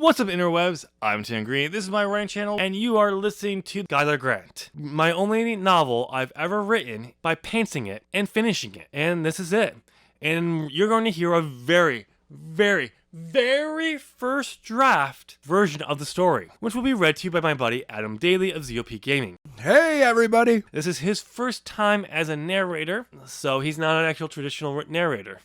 What's up, interwebs? I'm Tim Green. This is my writing channel, and you are listening to Skyler Grant, my only novel I've ever written by pacing it and finishing it. And this is it. And you're going to hear a very first draft version of the story, which will be read to you by my buddy Adam Daley of ZOP Gaming. Hey, everybody! This is his first time as a narrator, so he's not an actual traditional narrator.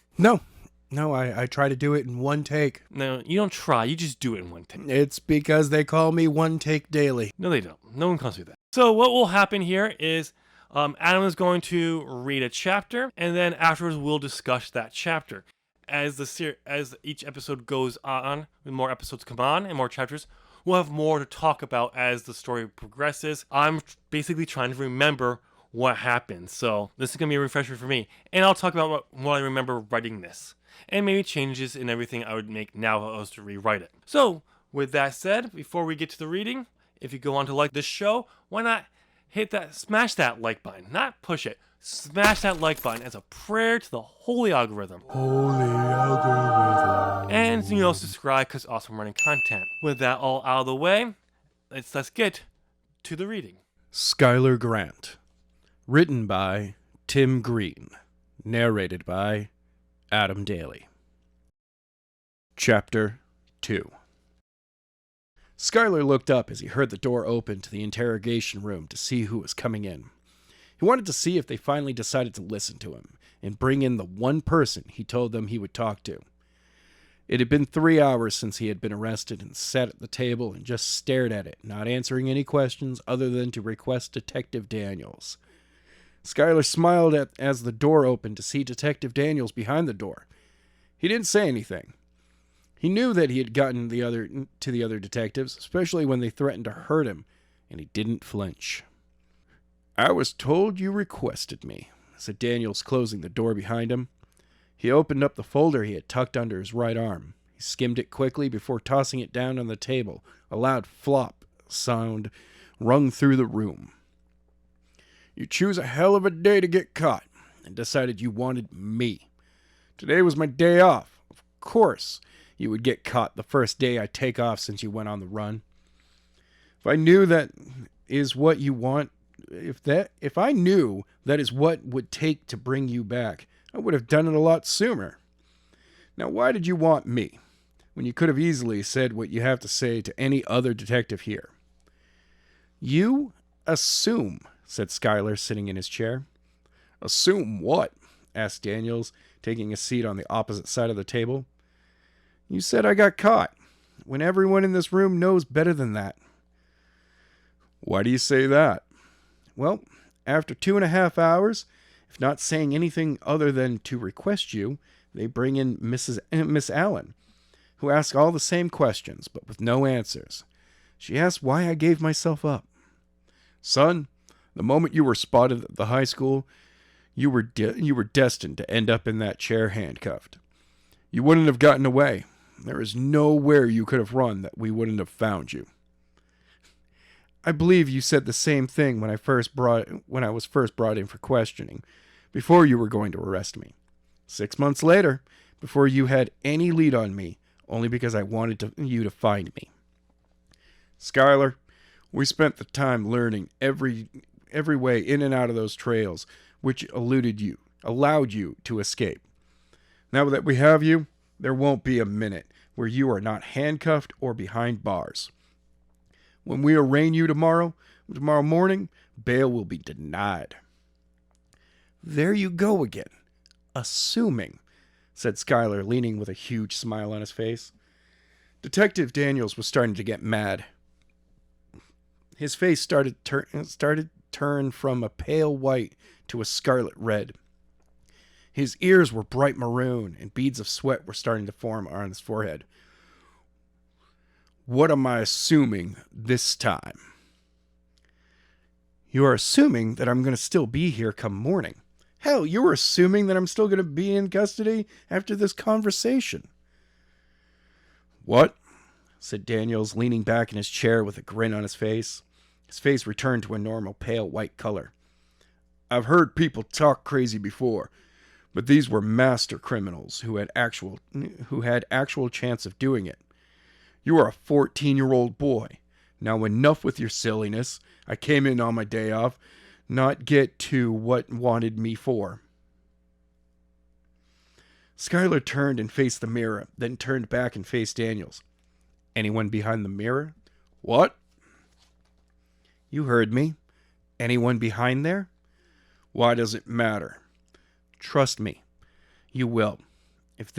No, I try to do it in one take. No, you don't try. You just do it in one take. It's because they call me One Take Daily. No, they don't. No one calls you that. So what will happen here is Adam is going to read a chapter, and then afterwards we'll discuss that chapter. As each episode goes on, when more episodes come on and more chapters, we'll have more to talk about as the story progresses. I'm basically trying to remember what happened, so this is going to be a refresher for me. And I'll talk about what I remember writing this, and maybe changes in everything I would make now if I was to rewrite it. So, with that said, before we get to the reading, if you go on to like this show, why not smash that like button, not push it. Smash that like button as a prayer to the holy algorithm. And, subscribe because awesome running content. With that all out of the way, let's get to the reading. Skyler Grant. Written by Tim Green. Narrated by Adam Daley. Chapter 2. Skyler looked up as he heard the door open to the interrogation room to see who was coming in. He wanted to see if they finally decided to listen to him and bring in the one person he told them he would talk to. It had been 3 hours since he had been arrested and sat at the table and just stared at it, not answering any questions other than to request Detective Daniels. Skyler smiled as the door opened to see Detective Daniels behind the door. He didn't say anything. He knew that he had gotten to the other detectives, especially when they threatened to hurt him, and he didn't flinch. "I was told you requested me," said Daniels, closing the door behind him. He opened up the folder he had tucked under his right arm. He skimmed it quickly before tossing it down on the table. A loud flop sound rung through the room. "You choose a hell of a day to get caught, and decided you wanted me. Today was my day off. Of course, you would get caught the first day I take off since you went on the run. If I knew that is what you want, if I knew that is what would take to bring you back, I would have done it a lot sooner. Now, why did you want me, when you could have easily said what you have to say to any other detective here?" "You assume," said Skyler, sitting in his chair. "Assume what?" asked Daniels, taking a seat on the opposite side of the table. "You said I got caught, when everyone in this room knows better than that." "Why do you say that?" "Well, after 2.5 hours, if not saying anything other than to request you, they bring in Miss Allen, who asks all the same questions, but with no answers. She asks why I gave myself up. Son, the moment you were spotted at the high school, you were destined to end up in that chair handcuffed. You wouldn't have gotten away. There is nowhere you could have run that we wouldn't have found you." "I believe you said the same thing when I was first brought in for questioning, before you were going to arrest me. 6 months later, before you had any lead on me, only because I wanted you to find me. Skyler, we spent the time learning every way in and out of those trails, which allowed you to escape. Now that we have you, there won't be a minute where you are not handcuffed or behind bars. When we arraign you tomorrow morning, bail will be denied." "There you go again. Assuming," said Skyler, leaning with a huge smile on his face. Detective Daniels was starting to get mad. His face started turn from a pale white to a scarlet red. His ears were bright maroon, and beads of sweat were starting to form on his forehead. "What am I assuming this time?" "You are assuming that I'm going to still be here come morning. Hell, you were assuming that I'm still going to be in custody after this conversation." "What?" said Daniels, leaning back in his chair with a grin on his face. His face returned to a normal pale white color. "I've heard people talk crazy before, but these were master criminals who had actual chance of doing it. You are a 14-year-old boy. Now enough with your silliness. I came in on my day off, not get to what wanted me for. Skyler turned and faced the mirror, then turned back and faced Daniels. Anyone behind the mirror? What? You heard me. Anyone behind there? Why does it matter? Trust me. You will. If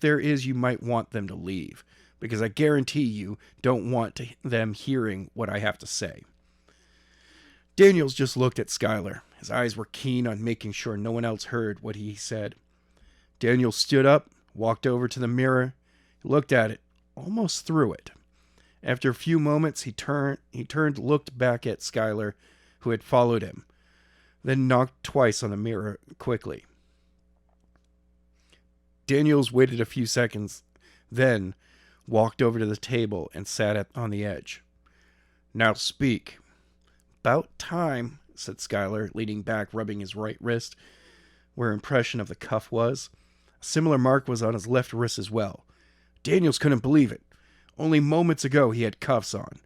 there is, you might want them to leave, because I guarantee you don't want them hearing what I have to say. Daniels just looked at Skyler. His eyes were keen on making sure no one else heard what he said. Daniels stood up, walked over to the mirror, looked at it, almost through it. After a few moments, he turned, looked back at Skyler, who had followed him, then knocked twice on the mirror quickly. Daniels waited a few seconds, then walked over to the table and sat on the edge. Now speak. About time, said Skyler, leaning back, rubbing his right wrist, where impression of the cuff was. A similar mark was on his left wrist as well. Daniels couldn't believe it. Only moments ago he had cuffs on.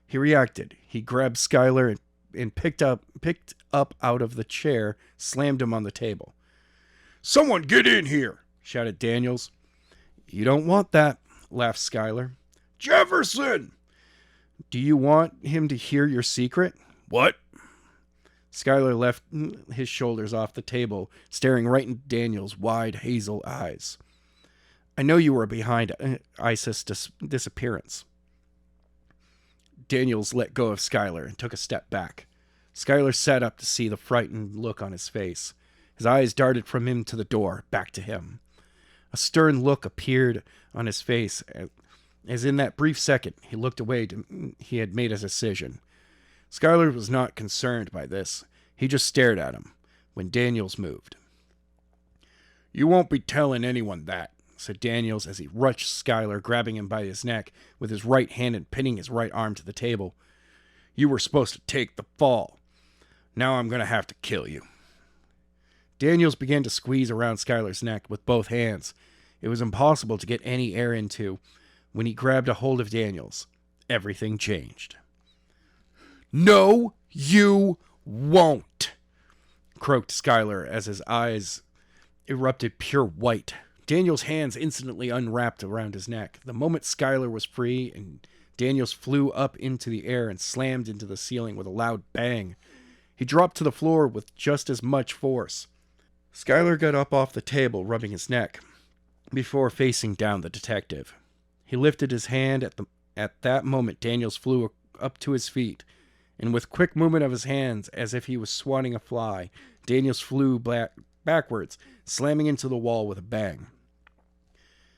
He reacted. He grabbed Skyler and picked up out of the chair, slammed him on the table. Someone get in here, shouted Daniels. You don't want that, laughed Skyler. Jefferson! Do you want him to hear your secret? What? Skyler left his shoulders off the table, staring right into Daniels' wide hazel eyes. I know you were behind Isis' disappearance. Daniels let go of Skyler and took a step back. Skyler sat up to see the frightened look on his face. His eyes darted from him to the door, back to him. A stern look appeared on his face, as in that brief second he looked away. He had made a decision. Skyler was not concerned by this. He just stared at him when Daniels moved. You won't be telling anyone that, said Daniels as he rushed Skyler, grabbing him by his neck with his right hand and pinning his right arm to the table. You were supposed to take the fall. Now I'm going to have to kill you. Daniels began to squeeze around Skyler's neck with both hands. It was impossible to get any air into. When he grabbed a hold of Daniels, everything changed. No, you won't, croaked Skyler as his eyes erupted pure white. Daniels' hands instantly unwrapped around his neck. The moment Skyler was free, and Daniels flew up into the air and slammed into the ceiling with a loud bang. He dropped to the floor with just as much force. Skyler got up off the table, rubbing his neck, before facing down the detective. He lifted his hand. At that moment, Daniels flew up to his feet, and with quick movement of his hands, as if he was swatting a fly, Daniels flew backwards, slamming into the wall with a bang.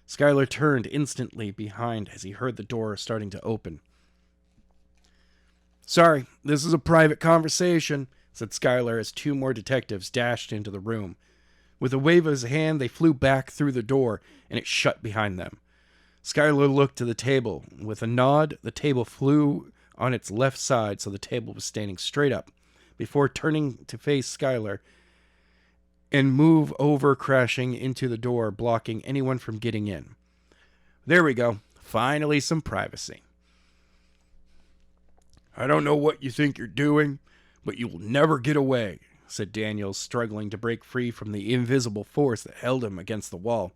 Skyler turned instantly behind as he heard the door starting to open. Sorry, this is a private conversation, said Skyler as two more detectives dashed into the room. With a wave of his hand, they flew back through the door, and it shut behind them. Skyler looked to the table. With a nod, the table flew on its left side so the table was standing straight up, before turning to face Skyler and move over, crashing into the door, blocking anyone from getting in. There we go. Finally some privacy. I don't know what you think you're doing, but you will never get away, said Daniels, struggling to break free from the invisible force that held him against the wall.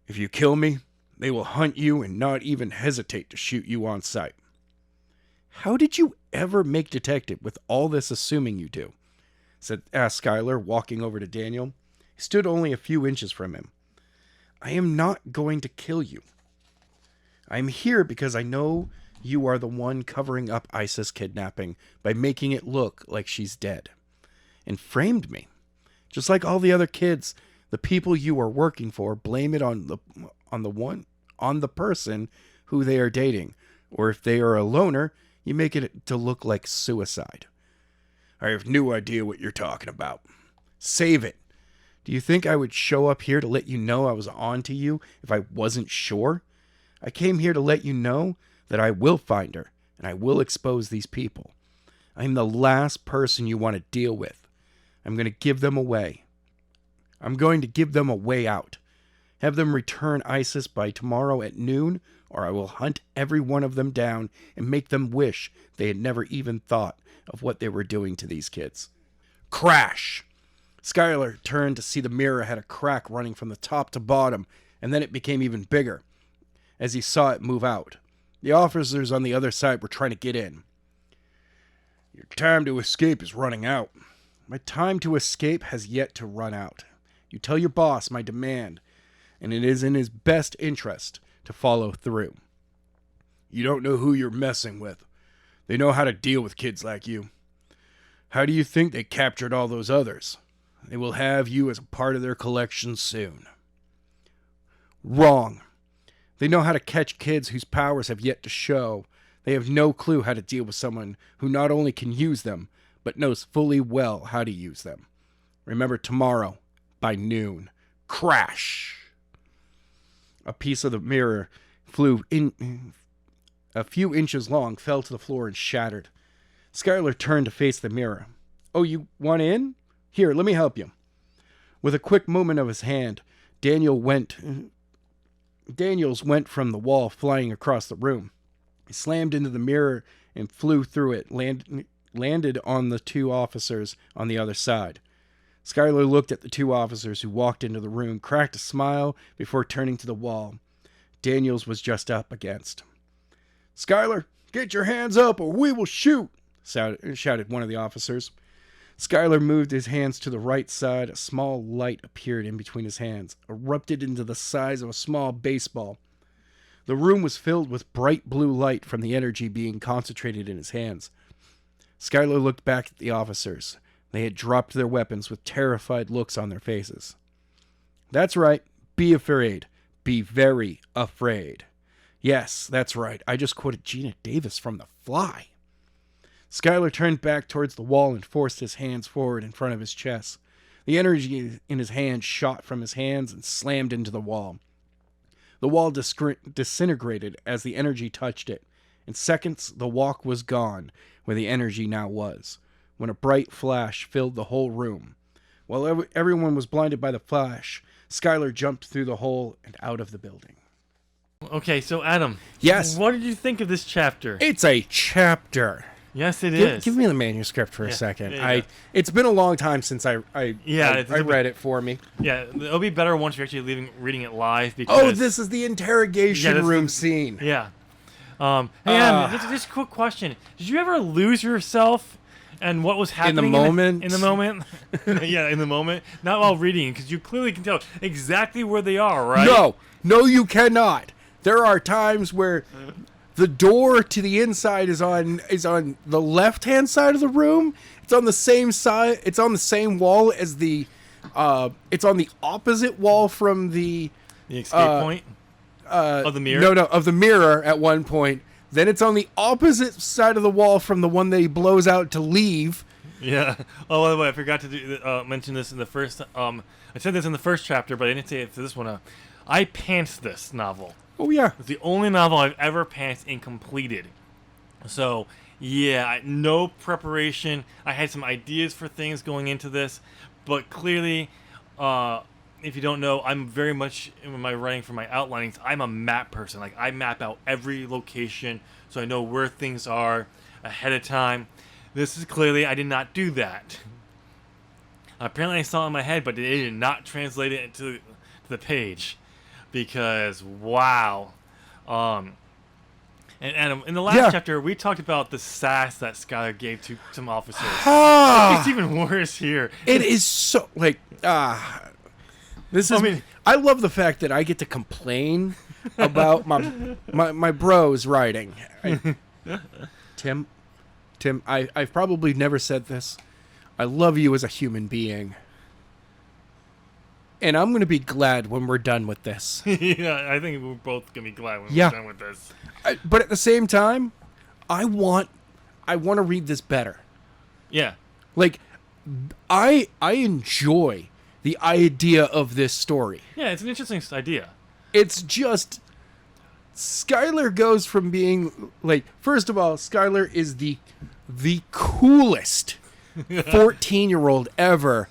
If you kill me, they will hunt you and not even hesitate to shoot you on sight. How did you ever make detective with all this assuming you do? Asked Skyler, walking over to Daniel. He stood only a few inches from him. I am not going to kill you. I am here because I know you are the one covering up Isis' kidnapping by making it look like she's dead. And framed me. Just like all the other kids, the people you are working for blame it on the person who they are dating. Or if they are a loner, you make it to look like suicide. I have no idea what you're talking about. Save it. Do you think I would show up here to let you know I was on to you if I wasn't sure? I came here to let you know that I will find her, and I will expose these people. I'm the last person you want to deal with. I'm going to give them a way. I'm going to give them a way out. Have them return Isis by tomorrow at noon, or I will hunt every one of them down and make them wish they had never even thought of what they were doing to these kids. Crash! Skyler turned to see the mirror had a crack running from the top to bottom, and then it became even bigger as he saw it move out. The officers on the other side were trying to get in. Your time to escape is running out. My time to escape has yet to run out. You tell your boss my demand, and it is in his best interest to follow through. You don't know who you're messing with. They know how to deal with kids like you. How do you think they captured all those others? They will have you as a part of their collection soon. Wrong. They know how to catch kids whose powers have yet to show. They have no clue how to deal with someone who not only can use them, but knows fully well how to use them. Remember tomorrow, by noon. Crash! A piece of the mirror flew in a few inches long, fell to the floor, and shattered. Skyler turned to face the mirror. Oh, you want in? Here, let me help you. With a quick movement of his hand, Daniels went from the wall, flying across the room. He slammed into the mirror and flew through it, landed on the two officers on the other side. Skyler looked at the two officers who walked into the room, cracked a smile before turning to the wall. Daniels was just up against. Skyler, get your hands up or we will shoot, shouted one of the officers. Skyler moved his hands to the right side. A small light appeared in between his hands, erupted into the size of a small baseball. The room was filled with bright blue light from the energy being concentrated in his hands. Skyler looked back at the officers. They had dropped their weapons with terrified looks on their faces. That's right. Be afraid. Be very afraid. Yes, that's right. I just quoted Gina Davis from The Fly. Skyler turned back towards the wall and forced his hands forward in front of his chest. The energy in his hands shot from his hands and slammed into the wall. The wall disintegrated as the energy touched it. In seconds, the walk was gone, where the energy now was, when a bright flash filled the whole room. While everyone was blinded by the flash, Skyler jumped through the hole and out of the building. Okay, so Adam. Yes? What did you think of this chapter? It's a chapter. Yes, it is. Give me the manuscript for a second. Yeah. It's been a long time since I read it for me. Yeah, it'll be better once you're actually reading it live. Because, this is the interrogation room scene. Yeah. Hey, Adam, just a quick question. Did you ever lose yourself and what was happening? In the moment? In the moment? Yeah, in the moment. Not while reading, because you clearly can tell exactly where they are, right? No, you cannot. There are times where the door to the inside is on the left-hand side of the room. It's on the same side. It's on the same wall as the. It's on the opposite wall from the escape point of the mirror. No, of the mirror at one point. Then it's on the opposite side of the wall from the one that he blows out to leave. Yeah. Oh, by the way, I forgot to mention this in the first. I said this in the first chapter, but I didn't say it for this one. I pantsed this novel. Oh, yeah. It's the only novel I've ever pantsed and completed. So, yeah, no preparation. I had some ideas for things going into this, but clearly, if you don't know, I'm very much, in my writing for my outlinings, I'm a map person. Like, I map out every location so I know where things are ahead of time. This is clearly, I did not do that. Apparently, I saw it in my head, but it did not translate it to the page. Because, wow. And Adam, in the last chapter, we talked about the sass that Skyler gave to some officers. It's even worse here. It is so, like, this is, I love the fact that I get to complain about my bros writing. Tim, I've probably never said this. I love you as a human being. And I'm going to be glad when we're done with this. Yeah, I think we're both going to be glad when we're done with this. But at the same time, I want to read this better. Yeah. Like, I enjoy the idea of this story. Yeah, it's an interesting idea. It's just, Skyler goes from being, like, first of all, Skyler is the coolest 14-year-old ever.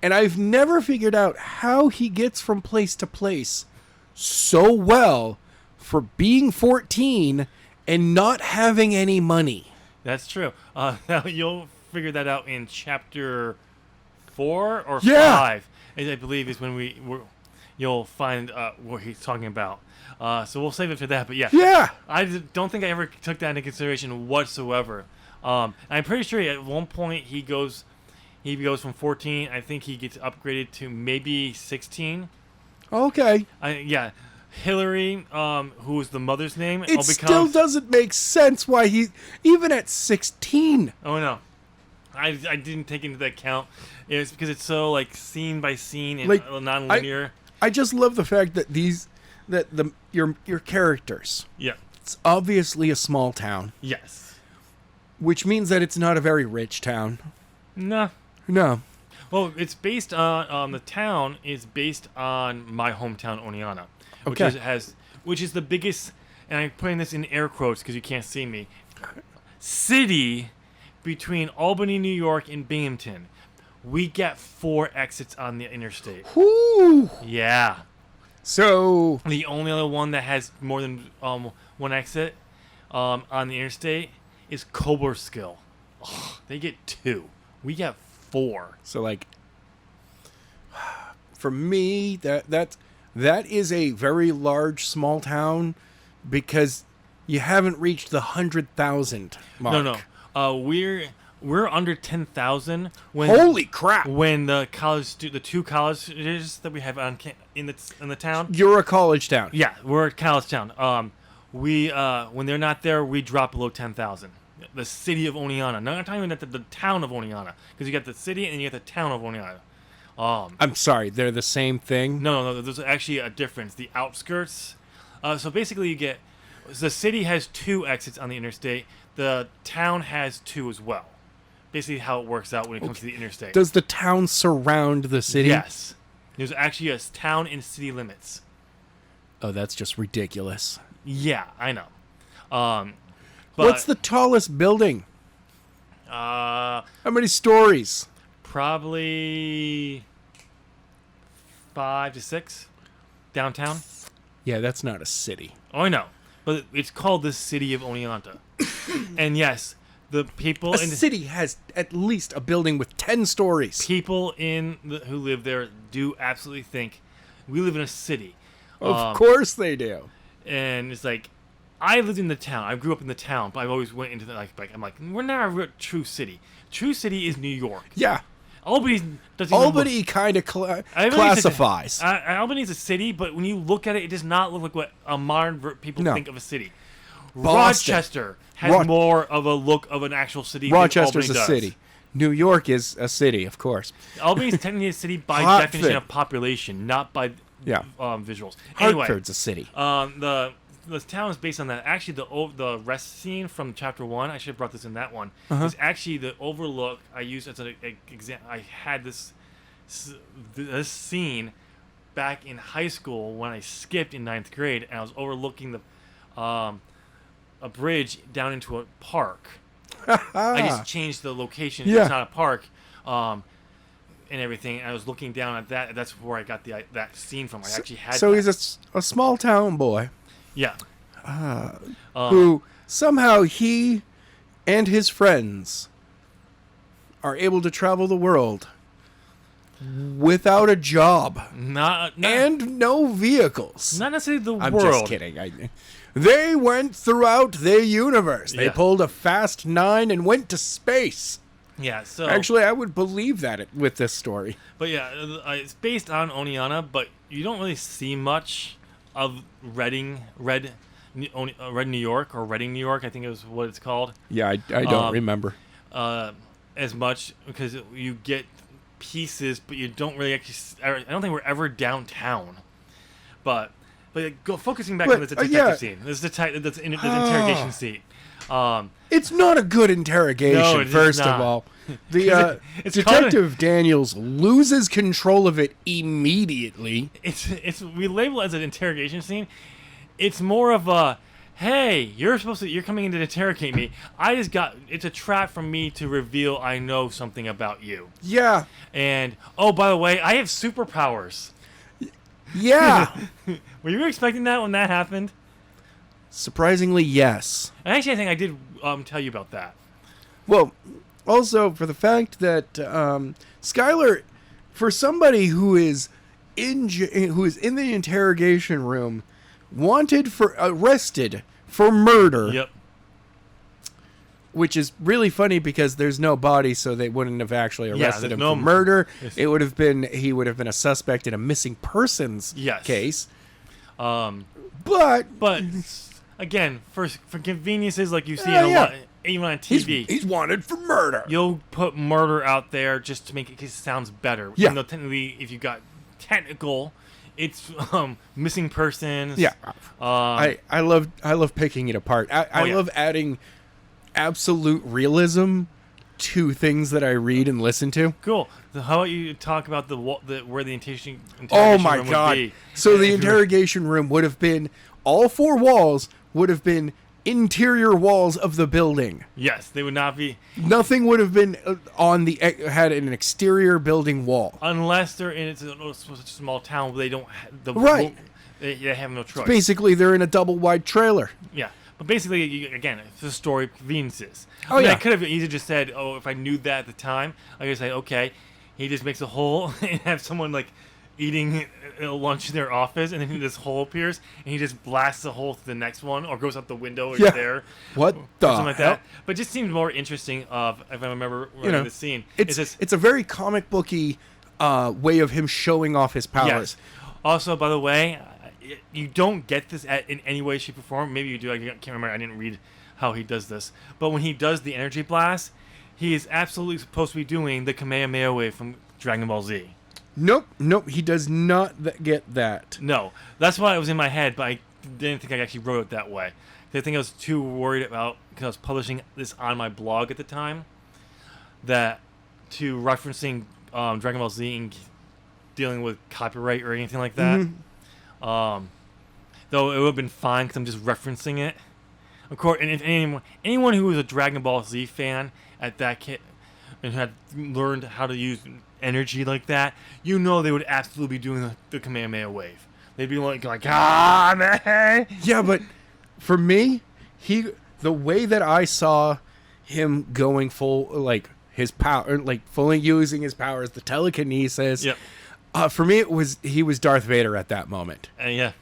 And I've never figured out how he gets from place to place so well for being 14 and not having any money. That's true. Now you'll figure that out in chapter 4 or Yeah. 5, I believe, is when you'll find what he's talking about. So we'll save it for that. But Yeah. I don't think I ever took that into consideration whatsoever. I'm pretty sure at one point he goes from 14. I think he gets upgraded to maybe 16. Okay. Yeah. Hillary, who was the mother's name, It still doesn't make sense why he, even at 16. Oh no, I didn't take into account. It's because it's so like scene by scene and Like, non-linear. I just love the fact that your characters. Yeah. It's obviously a small town, Yes. which means that it's not a very rich town. No. No. Well, it's based on the town is based on my hometown, Oneonta, Okay. which is the biggest, and I'm putting this in air quotes because you can't see me, city between Albany, New York, and Binghamton. We get 4 exits on the interstate. Whoo. Yeah. So The only other one that has more than one exit on the interstate is Coblerskill. They get 2. We get 4. like, for me, that is a very large small town because you haven't reached the 100,000 mark. No. We're under 10,000 when Holy crap! when the the 2 colleges that we have in the town. You're a college town. Yeah, we're a college town. We when they're not there, we drop below 10,000. The city of Oneonta. No, I'm not talking about the town of Oneonta, because you got the city and you got the town of Oneonta. I'm sorry, they're the same thing. No, there's actually a difference. The outskirts. So basically, the city has 2 exits on the interstate. The town has 2 as well. Basically, how it works out when it comes to the interstate. Does the town surround the city? Yes. There's actually a town and city limits. Oh, that's just ridiculous. Yeah, I know. But, What's the tallest building? How many stories? Probably 5 to 6 downtown. Yeah, that's not a city. Oh, I know. But it's called the city of Oneonta. And yes, the people A city has at least a building with 10 stories. People who live there do absolutely think we live in a city. Of course they do. And it's like, I lived in the town. I grew up in the town, but I always went into the I'm like, we're not a real true city. True city is New York. Yeah. Albany doesn't even Albany kind of classifies. Albany's a city, but when you look at it, it does not look like what a modern people No. think of a city. Boston. Rochester has more of a look of an actual city. Rochester's than a Albany city. New York is a city, of course. does. Albany's technically a city by Hartford. definition of population, not by Yeah. visuals. Anyway, Hartford's a city. the town is based on that. Actually, the rest scene from chapter 1, I should have brought this in that one, is actually the overlook I used as an example. I had this scene back in high school when I skipped in 9th grade, and I was overlooking a bridge down into a park. I just changed the location. Yeah. It's not a park. And everything. And I was looking down at that. That's where I got that scene from. I actually had. So that. he's a small town boy Yeah. who somehow he and his friends are able to travel the world without a job Not and no vehicles. not necessarily the I'm world. just kidding. They went throughout the universe. They Yeah. pulled a Fast 9 and went to space. Yeah. So Actually, I would believe that with this story. but yeah, it's based on Oneonta, but you don't really see much of Red New York or Reading, New York. I think it was what it's called. Yeah, I don't remember. As much because you get pieces, but you don't really actually. I don't think we're ever downtown, but focusing back on the detective yeah. scene. This is this interrogation scene. It's not a good interrogation, No, it is first not. of all. The it's Detective Daniels loses control of it immediately. We label it as an interrogation scene. It's more of a, hey, you're coming in to interrogate me. It's a trap for me to reveal I know something about you. Yeah. And, oh, by the way, I have superpowers. Yeah. Were you expecting that when that happened? Surprisingly, yes. And actually, I think I did tell you about that. Well, also for the fact that Skyler, for somebody who is in the interrogation room, arrested for murder. Yep. Which is really funny because there's no body, so they wouldn't have actually arrested him for murder. He would have been a suspect in a missing persons case. But again, for conveniences like you see in a lot, even on TV, he's wanted for murder. You'll put murder out there just to make it sounds better. Yeah. Even though technically, if you got technical, it's missing persons. Yeah. I love picking it apart. I love adding absolute realism to things that I read and listen to. Cool. So how about you talk about where the interrogation oh my room god! would be? So the interrogation room would have been all four walls would have been interior walls of the building. Yes, they would not be. Nothing would have been had an exterior building wall Unless they're in such a small town where they don't they have no choice. Basically, they're in a double wide trailer. Yeah. But basically, again, it's a story of conveniences. I could have easily just said, oh, if I knew that at the time, I could say, okay, he just makes a hole and have someone like eating lunch in their office, and then this hole appears, and he just blasts the hole to the next one, or goes out the window there. What the something like hell? that. But it just seemed more interesting. If I remember the scene, it's a very comic booky way of him showing off his powers. Yes. Also, by the way, you don't get this in any way, shape, or form. Maybe you do. I can't remember. I didn't read how he does this. But when he does the energy blast, he is absolutely supposed to be doing the Kamehameha wave from Dragon Ball Z. Nope. He does not get that. No. That's why it was in my head, but I didn't think I actually wrote it that way. I think I was too worried about, because I was publishing this on my blog at the time, that to referencing Dragon Ball Z and dealing with copyright or anything like that. Mm-hmm. Though it would have been fine because I'm just referencing it. Of course, and if anyone who was a Dragon Ball Z fan at that kid and had learned how to use energy like that, they would absolutely be doing the Kamehameha wave. They'd be like man. Yeah, but for me, the way that I saw him going full, like his power, like fully using his powers, the telekinesis. Yep. For me, he was Darth Vader at that moment. Yeah.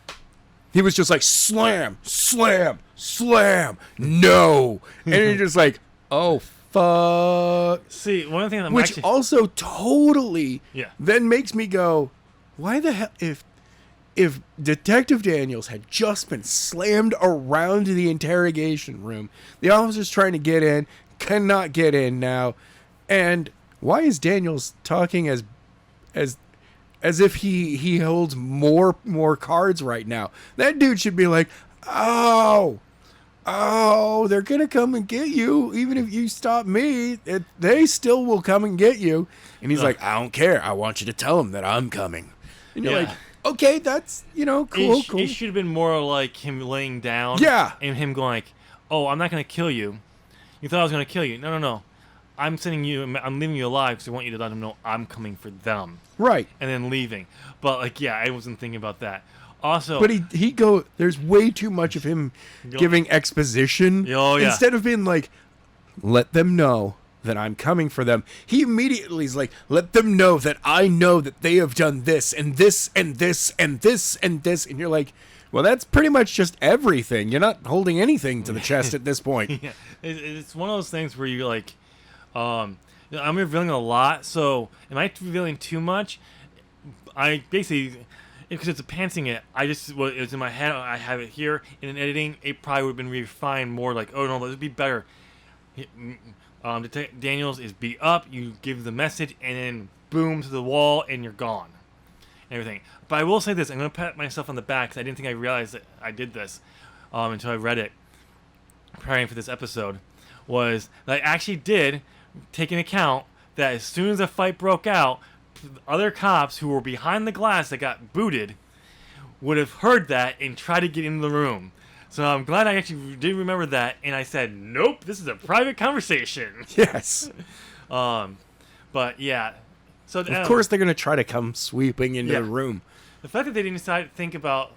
He was just like, slam, slam, slam, no. And you're just like, oh, fuck. See, one of the things Which also totally then makes me go, why the hell, if Detective Daniels had just been slammed around the interrogation room, the officer's trying to get in, cannot get in now, and why is Daniels talking as if he holds more cards right now? That dude should be like, oh, they're going to come and get you. Even if you stop me, they still will come and get you. And he's like, I don't care. I want you to tell them that I'm coming. And you're like, okay, that's, cool. It should have been more like him laying down. Yeah. And him going like, oh, I'm not going to kill you. You thought I was going to kill you. No. I'm leaving you alive because I want you to let them know I'm coming for them. Right. And then leaving. But, I wasn't thinking about that. Also... But there's way too much of him giving exposition. Oh, yeah. Instead of being like, let them know that I'm coming for them. He immediately is like, let them know that I know that they have done this and this and this and this and this. And you're like, well, that's pretty much just everything. You're not holding anything to the chest at this point. Yeah. It's one of those things where you're like... I'm revealing a lot, so am I revealing too much? I basically, because it's a pantsing it, it was in my head, I have it here. In an editing, it probably would have been refined more like, oh no, this would be better. Daniels is beat up, you give the message, and then boom to the wall, and you're gone. And everything. But I will say this, I'm going to pat myself on the back, because I didn't think I realized that I did this until I read it, preparing for this episode, was that I actually did take into account that as soon as the fight broke out, other cops who were behind the glass that got booted would have heard that and tried to get into the room. So I'm glad I actually did remember that, and I said, nope, this is a private conversation. Yes. But yeah. So of course they're going to try to come sweeping into the room. the fact that they didn't decide to think about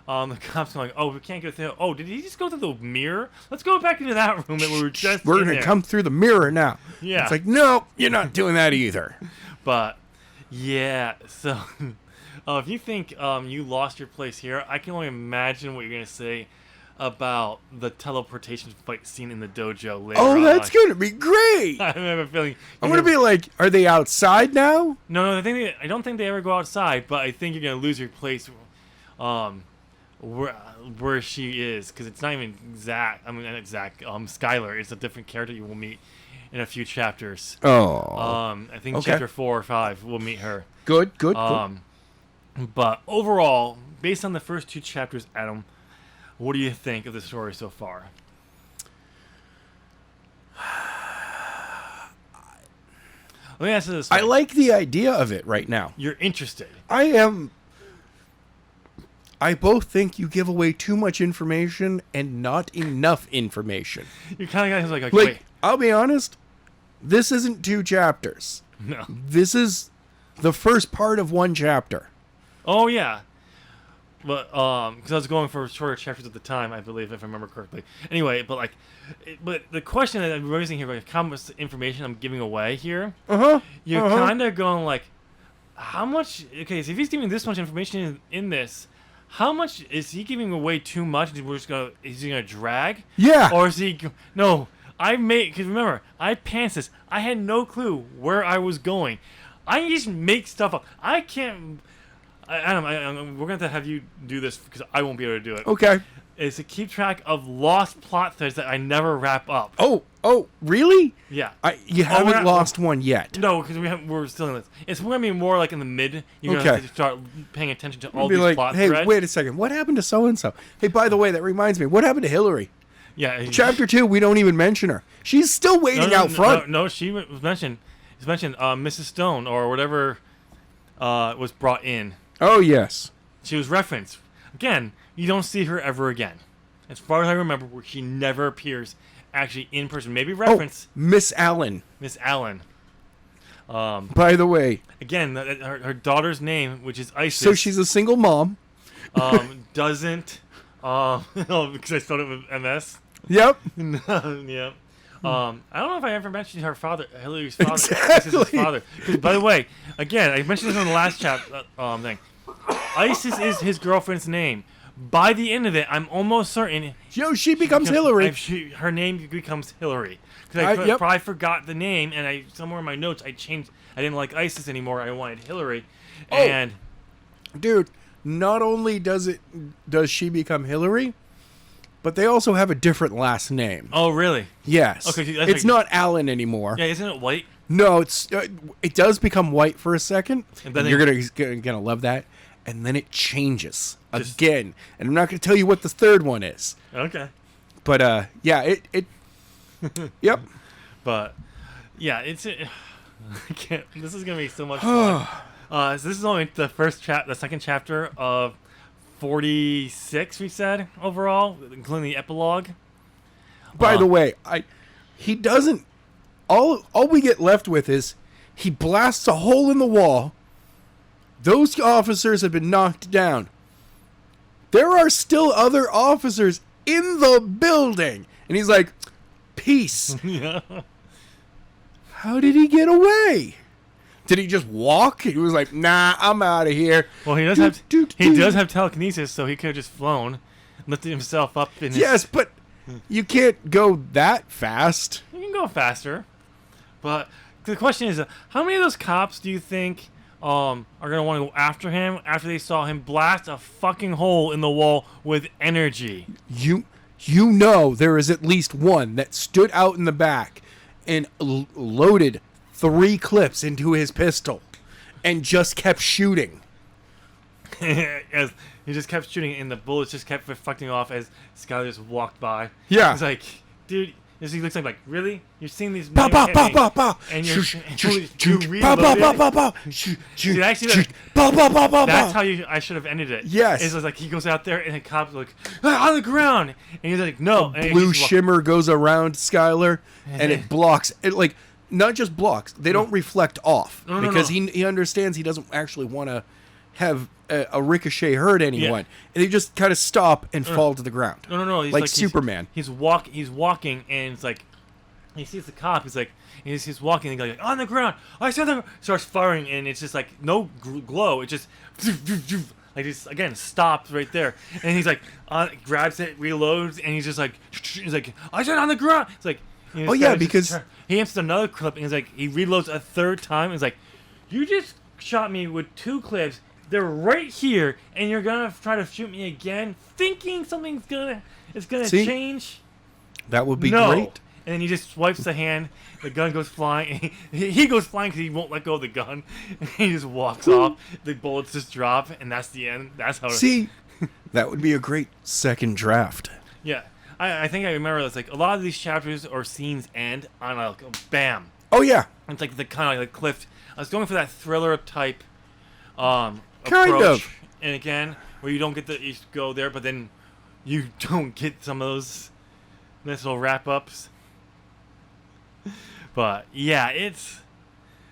the cops going, oh, we can't go through. Oh, did he just go through the mirror? Let's go back into that room that we were just. We're gonna come through the mirror now. Yeah. It's like, no, you're not doing that either. But yeah, so if you think you lost your place here, I can only imagine what you're gonna say about the teleportation fight scene in the dojo later on. Oh, that's gonna be great. I have a feeling. I'm gonna be like, are they outside now? No, I don't think they ever go outside, but I think you're gonna lose your place. Where she is, because it's not even Zach. I mean, not Zach. Skyler. It's a different character you will meet in a few chapters. Oh. I think chapter 4 or 5 we'll meet her. Good. But overall, based on the first 2 chapters, Adam, what do you think of the story so far? Let me ask you this way. I like the idea of it right now. You're interested. I am. I both think you give away too much information and not enough information. You're kind of guys like, Like, wait. I'll be honest, this isn't 2 chapters. No. This is the first part of 1 chapter. Oh, yeah. But, because I was going for shorter chapters at the time, I believe, if I remember correctly. Anyway, but, but the question that I'm raising here, like, how much information I'm giving away here, you're kind of going, like, how much, okay, so if he's giving this much information in this, how much is he giving away too much? Is he gonna drag? Yeah. Or is he, no, because remember, I pants this. I had no clue where I was going. I just make stuff up. I can't, Adam, we're going to have you do this because I won't be able to do it. Okay. Is to keep track of lost plot threads that I never wrap up. Oh, really? Yeah. You haven't lost one yet. No, because we're still in this. It's going to be more like in the mid. You're going to have to start paying attention to all these plot threads. Hey, wait a second. What happened to so-and-so? Hey, by the way, that reminds me. What happened to Hillary? Yeah. Chapter 2, we don't even mention her. She's still waiting out front. No, she was mentioned. It's mentioned Mrs. Stone or whatever was brought in. Oh, yes. She was referenced. Again, you don't see her ever again. As far as I remember, where she never appears actually in person. Maybe reference. Miss Allen. Miss Allen. By the way. Again, her daughter's name, which is Isis. So she's a single mom. Doesn't. Because I spelled it with MS. Yep. Yep. I don't know if I ever mentioned her father, Hillary's father. Exactly. Isis's father. By the way, again, I mentioned this in the last chapter thing. Isis is his girlfriend's name. By the end of it, I'm almost certain. She becomes Hillary. Her name becomes Hillary. Because I probably forgot the name, and somewhere in my notes I changed. I didn't like Isis anymore. I wanted Hillary. And dude, not only does she become Hillary, but they also have a different last name. Oh, really? Yes. Okay, it's not Allen anymore. Yeah, isn't it White? No, it does become White for a second. And then you're gonna love that, and then it changes again. And I'm not gonna tell you what the third one is. Okay. But yeah, it. Yep. But yeah, I can't. This is gonna be so much fun. So this is only the second chapter of 46. We said overall, including the epilogue. By the way, he doesn't. All we get left with is he blasts a hole in the wall. Those officers have been knocked down. There are still other officers in the building, and he's like, "Peace." Yeah. How did he get away? Did he just walk? He was like, "Nah, I'm out of here." Well, he does have telekinesis, so he could have just flown, lifted himself up in his... Yes, but you can't go that fast. You can go faster. But the question is, how many of those cops do you think are going to want to go after him after they saw him blast a fucking hole in the wall with energy? You know there is at least one that stood out in the back and loaded 3 clips into his pistol and just kept shooting. As he just kept shooting and the bullets just kept reflecting off as Skyler just walked by. Yeah. It's like, dude, he looks like, really? You're seeing these... Pow, pow, pow, pow, pow. And you're reloaded. Pow, pow, pow, pow, pow. Dude, actually, pow, pow, pow, pow, that's how I should have ended it. Yes. It's like he goes out there and the cops are like, on the ground. And he's like, no. And blue shimmer goes around Skyler and it blocks. It like... Not just blocks. They don't reflect off because he understands he doesn't actually want to have a ricochet hurt anyone. And they just kind of stop and fall to the ground. No. He's like Superman. He's walking, and it's like he sees the cop. He's like he's walking, and he's like, on the ground. I said that. Starts firing, and it's just like no glow. It just like just again stops right there, and he's like grabs it, reloads, and he's like I said on the ground. It's like because he answers another clip, and he's like he reloads a third time. And he's like, you just shot me with 2 clips. They're right here, and you're gonna try to shoot me again, thinking something's gonna change. That would be great. And then he just swipes the hand. The gun goes flying. He goes flying because he won't let go of the gun. And he just walks off. The bullets just drop, and that's the end. That's how. That would be a great second draft. Yeah, I think I remember. It's like a lot of these chapters or scenes end on a bam. Oh yeah. It's like the kind of like cliff. I was going for that thriller type. Kind approach. of. And again, where you don't get you go there, but then you don't get some of those nice little wrap ups. But yeah, this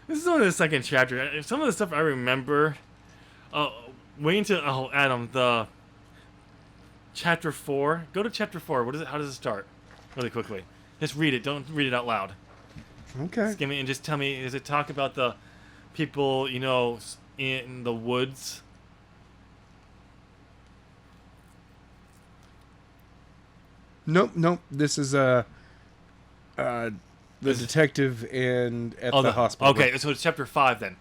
is only the second chapter. Some of the stuff I remember. Wait until Adam, the chapter 4. Go to chapter 4. What is it? How does it start? Really quickly. Just read it. Don't read it out loud. Okay. Skim it and just tell me. Does it talk about the people in the woods? Nope. This is the detective and at the hospital. Okay, so it's chapter 5 then.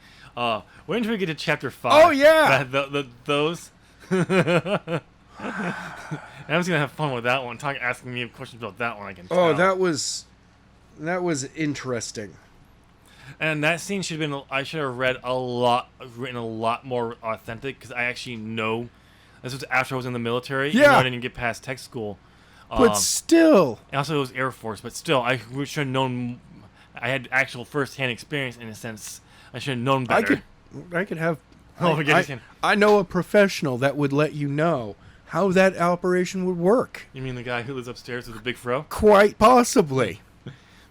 Wait until we get to chapter 5. Oh yeah. Those. I was gonna have fun with that one. Asking me questions about that one. I can. Oh, tell. that was interesting. And that scene should have been. I should have written a lot more authentic because I actually know. This was after I was in the military. Yeah. I didn't get past tech school. But still. Also, it was Air Force, but still, I should have known. I had actual first-hand experience in a sense. I should have known better. I could have. I know a professional that would let you know how that operation would work. You mean the guy who lives upstairs with the big fro? Quite possibly.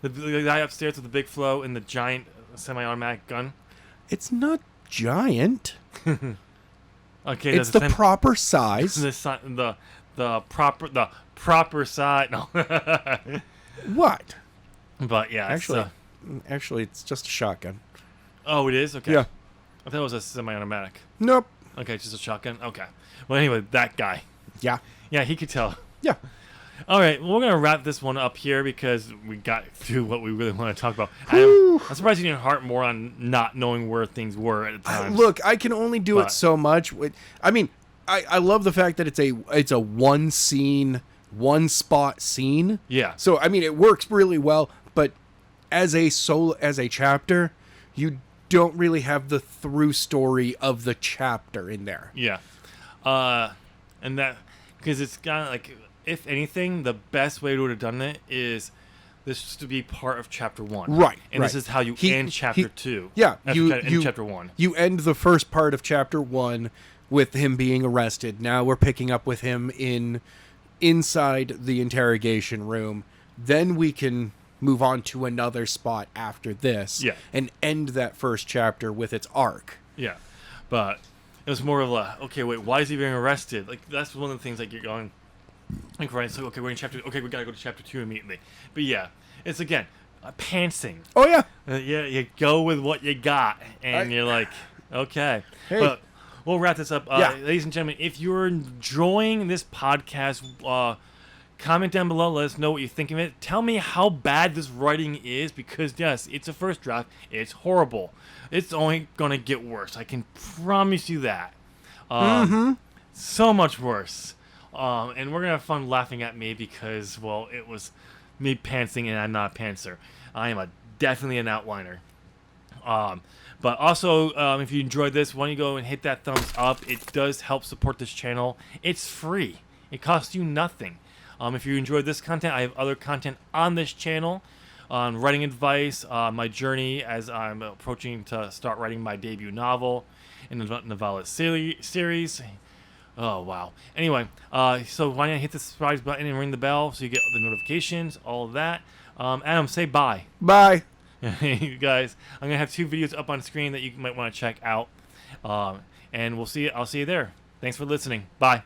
The guy upstairs with the big flow and the giant semi-automatic gun? It's not giant. Okay, it's the proper size. The proper size. No. What? But yeah, actually, it's just a shotgun. Oh, it is? Okay. Yeah. I thought it was a semi-automatic. Nope. Okay, it's just a shotgun. Okay. Well, anyway, that guy. Yeah. Yeah, he could tell. Yeah. All right, well, we're going to wrap this one up here because we got through what we really want to talk about. I'm surprised you didn't harp more on not knowing where things were at the time. Look, I can only do it so much. I mean, I love the fact that it's a one scene, one spot scene. Yeah. So, I mean, it works really well, but as a chapter, you don't really have the through story of the chapter in there. Yeah. And that, because it's kind of like, if anything, the best way to have done it is this to be part of chapter 1. Right. And this is how you end chapter 2. Yeah. End chapter 1. You end the first part of chapter 1 with him being arrested. Now we're picking up with him inside the interrogation room. Then we can move on to another spot after this. Yeah. And end that first chapter with its arc. Yeah. But it was more of a, okay, wait, why is he being arrested? Like, that's one of the things, like, you're going, like, right, so, okay, we're in chapter, okay, we gotta go to chapter 2 immediately. But yeah, it's, again, pantsing. Oh, yeah. Yeah, you go with what you got, and you're like, okay. Hey. But we'll wrap this up. Yeah. Ladies and gentlemen, if you're enjoying this podcast, comment down below. Let us know what you think of it. Tell me how bad this writing is, because, yes, it's a first draft. It's horrible. It's only going to get worse. I can promise you that. So much worse. And we're going to have fun laughing at me because, well, it was me pantsing and I'm not a pantser. I am definitely an outliner. But also, if you enjoyed this, why don't you go and hit that thumbs up. It does help support this channel. It's free. It costs you nothing. If you enjoyed this content, I have other content on this channel on writing advice, my journey as I'm approaching to start writing my debut novel in the novella series. Oh, wow. Anyway, so why not hit the subscribe button and ring the bell so you get the notifications, all of that. Adam, say bye. Bye. You guys, I'm going to have 2 videos up on screen that you might want to check out. and I'll see you there. Thanks for listening. Bye.